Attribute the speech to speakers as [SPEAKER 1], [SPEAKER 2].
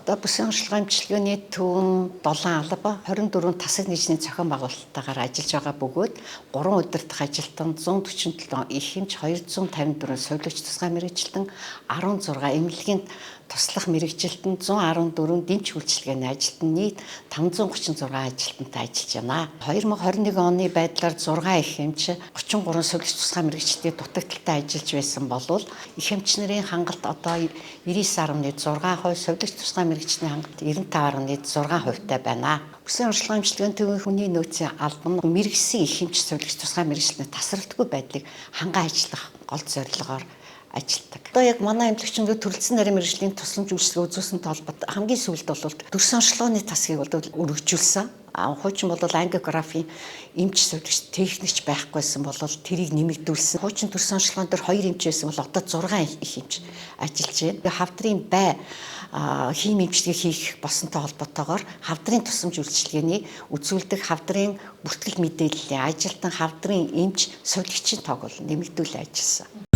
[SPEAKER 1] Одоо бүсийн онцлогоо эмчилгээний төвөн 7 алба 24 тасаг нийжний зохион байгуулалттайгаар ажиллаж байгаа бөгөөд 3 удирдах ажилтан 147 их хэмж 254 сувилагч тусгай мэргэжилтэн 16 эмнэлгийн туслах мэргэжилтэн 114 дэмч үйлчилгээний ажилтан нийт 536 ажилтнтай ажиллаж байна. 2021 оны байдлаар 6 их хэмж 33 сувилагч тусгай мэргэжилтийн дутагдaltaй ажиллаж байсан болвол их хэмч нарын хангалт одоо 99.6%, сувилагч тусгай мэргэжлийн хангалт 95.6% тай байна. Бүсийн онцлогоо эмчилгээний төвийн хүний нөөцийн албан мэргэсэн их хэмж сувилагч тусгай мэргэжлийн тасралтгүй байдлыг ханган ажиллах гол зорилгоор ажилтдаг. Одоо яг манай эмнэлэгчнүүд төрөлцсөн нарийн мэргэжлийн тусламж үйлчилгээ үзүүлсэнтэй холбоотой хамгийн сүүлд бол төрсөн онцлогооны тасгийг бол өргөжүүлсэн. Хуучин бол ангиографийн эмч сувилагч техникч байхгүйсэн бол тэрийг нэмэгдүүлсэн. Хуучин төрсөн онцлогоон дээр 2 эмч байсан бол одоо 6 их эмч ажиллаж байна. Хавдрын бай хим эмчилгээ хийх болсонтой холбоотойгоор хавдрын тусламж үйлчилгээний үзүүлдэг хавдрын бүртгэл мэдээллийн ажилтан хавдрын эмч сувилагчийн тоог бол нэмэгдүүлээ ажилласан.